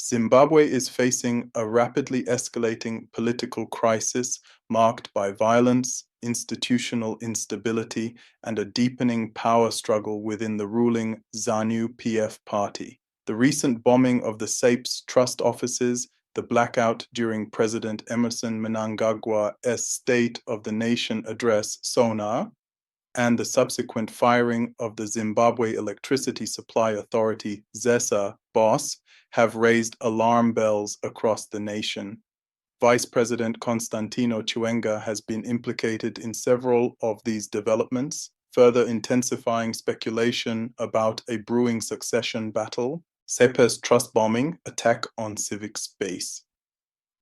Zimbabwe is facing a rapidly escalating political crisis marked by violence, institutional instability, and a deepening power struggle within the ruling ZANU-PF party. The recent bombing of the SAPE's trust offices, the blackout during President Emerson Mnangagwa's State of the Nation address, sona, and the subsequent firing of the Zimbabwe Electricity Supply Authority, Zesa, boss, have raised alarm bells across the nation. Vice President Constantino Chiwenga has been implicated in several of these developments, further intensifying speculation about a brewing succession battle, SEPE's trust bombing, attack on civic space.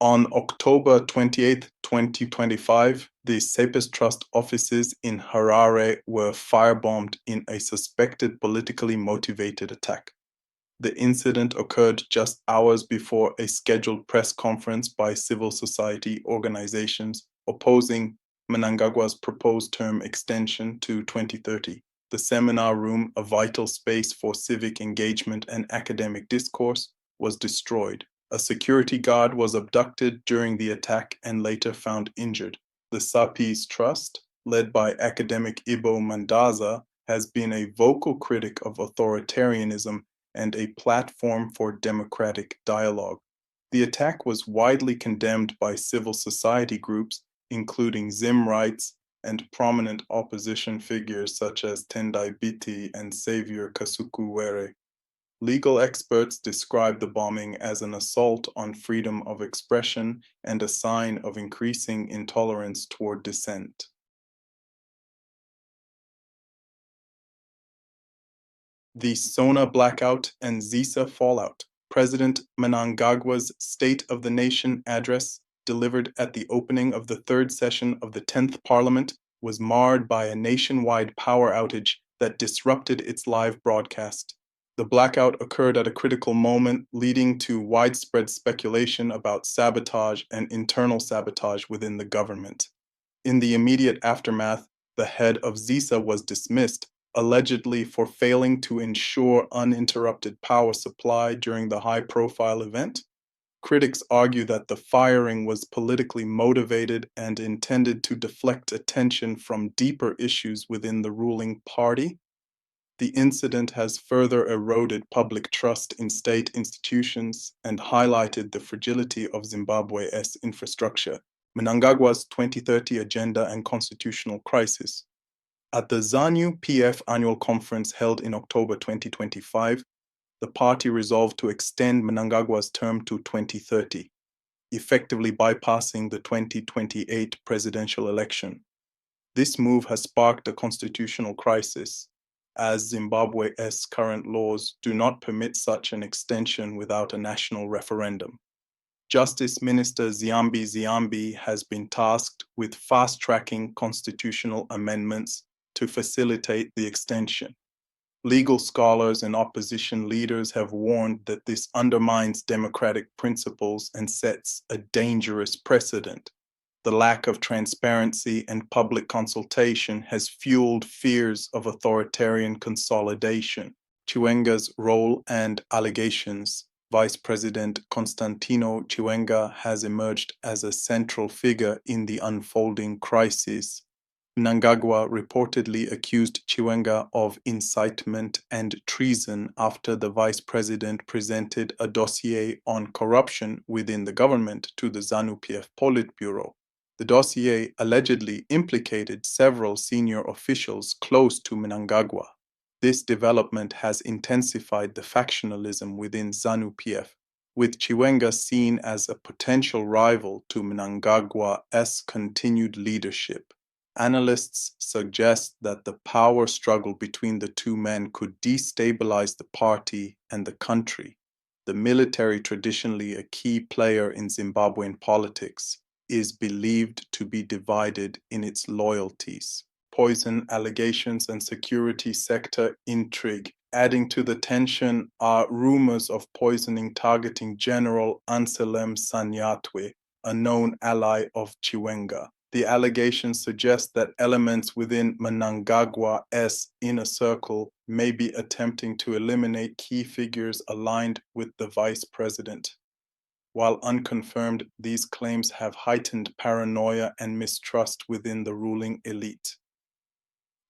On October 28, 2025, the SAPE's trust offices in Harare were firebombed in a suspected politically motivated attack. The incident occurred just hours before a scheduled press conference by civil society organizations opposing Mnangagwa's proposed term extension to 2030. The seminar room, a vital space for civic engagement and academic discourse, was destroyed. A security guard was abducted during the attack and later found injured. The SAPE's Trust, led by academic Ibo Mandaza, has been a vocal critic of authoritarianism and a platform for democratic dialogue. The attack was widely condemned by civil society groups, including Zim Rights and prominent opposition figures such as Tendai Biti and Xavier Kasukuwere. Legal experts describe the bombing as an assault on freedom of expression and a sign of increasing intolerance toward dissent. The Sona blackout and Zesa fallout. President Mnangagwa's State of the Nation address, delivered at the opening of the third session of the 10th Parliament, was marred by a nationwide power outage that disrupted its live broadcast. The blackout occurred at a critical moment, leading to widespread speculation about sabotage and internal sabotage within the government. In the immediate aftermath, the head of Zesa was dismissed, allegedly for failing to ensure uninterrupted power supply during the high-profile event. Critics argue that the firing was politically motivated and intended to deflect attention from deeper issues within the ruling party. The incident has further eroded public trust in state institutions and highlighted the fragility of Zimbabwe's infrastructure. Mnangagwa's 2030 Agenda and Constitutional Crisis. At the ZANU-PF annual conference held in October 2025, the party resolved to extend Mnangagwa's term to 2030, effectively bypassing the 2028 presidential election. This move has sparked a constitutional crisis, as Zimbabwe's current laws do not permit such an extension without a national referendum. Justice Minister Ziambi has been tasked with fast-tracking constitutional amendments to facilitate the extension. Legal scholars and opposition leaders have warned that this undermines democratic principles and sets a dangerous precedent. The lack of transparency and public consultation has fueled fears of authoritarian consolidation. Chiwenga's role and allegations. Vice President Constantino Chiwenga has emerged as a central figure in the unfolding crisis. Mnangagwa reportedly accused Chiwenga of incitement and treason after the vice president presented a dossier on corruption within the government to the ZANU-PF Politburo. The dossier allegedly implicated several senior officials close to Mnangagwa. This development has intensified the factionalism within ZANU-PF, with Chiwenga seen as a potential rival to Mnangagwa's continued leadership. Analysts suggest that the power struggle between the two men could destabilize the party and the country. The military, traditionally a key player in Zimbabwean politics, is believed to be divided in its loyalties. Poison allegations and security sector intrigue. Adding to the tension are rumors of poisoning targeting General Anselm Sanyatwe, a known ally of Chiwenga. The allegations suggest that elements within Mnangagwa's inner circle may be attempting to eliminate key figures aligned with the vice president. While unconfirmed, these claims have heightened paranoia and mistrust within the ruling elite.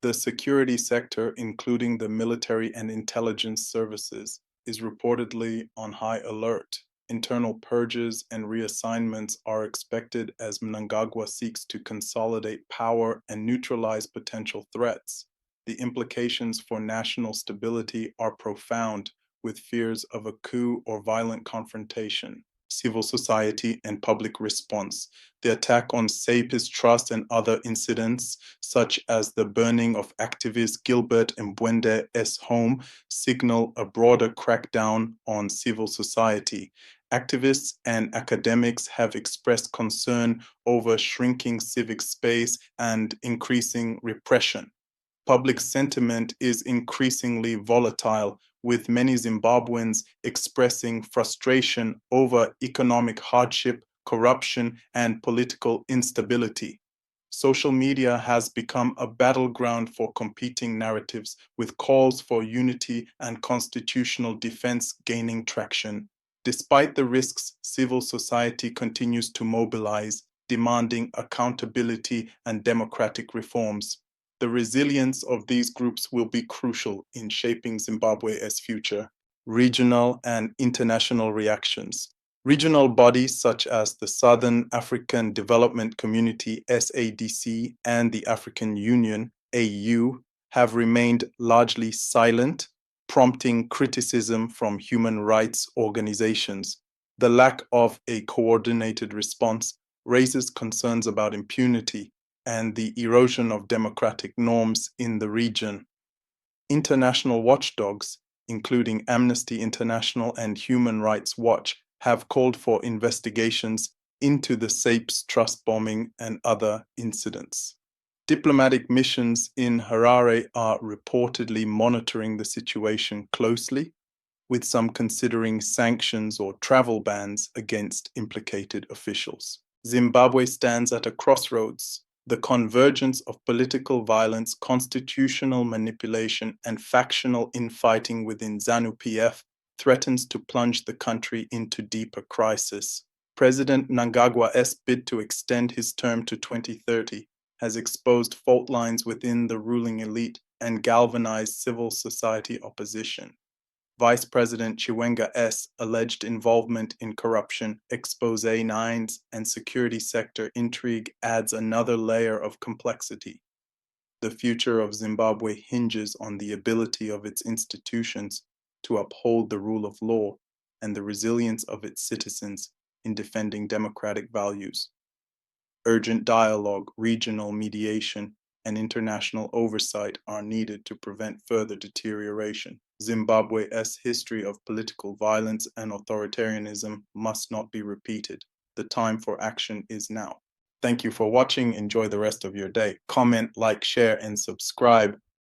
The security sector, including the military and intelligence services, is reportedly on high alert. Internal purges and reassignments are expected as Mnangagwa seeks to consolidate power and neutralize potential threats. The implications for national stability are profound, with fears of a coup or violent confrontation. Civil society and public response. The attack on Sapis Trust and other incidents, such as the burning of activist Gilbert Mbwende's home, signal a broader crackdown on civil society. Activists and academics have expressed concern over shrinking civic space and increasing repression. Public sentiment is increasingly volatile, with many Zimbabweans expressing frustration over economic hardship, corruption, and political instability. Social media has become a battleground for competing narratives, with calls for unity and constitutional defense gaining traction. Despite the risks, civil society continues to mobilize, demanding accountability and democratic reforms. The resilience of these groups will be crucial in shaping Zimbabwe's future. Regional and international reactions. Regional bodies such as the Southern African Development Community (SADC) and the African Union (AU) have remained largely silent, prompting criticism from human rights organizations. The lack of a coordinated response raises concerns about impunity and the erosion of democratic norms in the region. International watchdogs, including Amnesty International and Human Rights Watch, have called for investigations into the Sapes Trust bombing and other incidents. Diplomatic missions in Harare are reportedly monitoring the situation closely, with some considering sanctions or travel bans against implicated officials. Zimbabwe stands at a crossroads. The convergence of political violence, constitutional manipulation, and factional infighting within ZANU-PF threatens to plunge the country into deeper crisis. President Mnangagwa's bid to extend his term to 2030 has exposed fault lines within the ruling elite and galvanized civil society opposition. Vice President Chiwenga's alleged involvement in corruption, expose 9s, and security sector intrigue adds another layer of complexity. The future of Zimbabwe hinges on the ability of its institutions to uphold the rule of law and the resilience of its citizens in defending democratic values. Urgent dialogue, regional mediation, and international oversight are needed to prevent further deterioration. Zimbabwe's history of political violence and authoritarianism must not be repeated. The time for action is now. Thank you for watching. Enjoy the rest of your day. Comment, like, share, and subscribe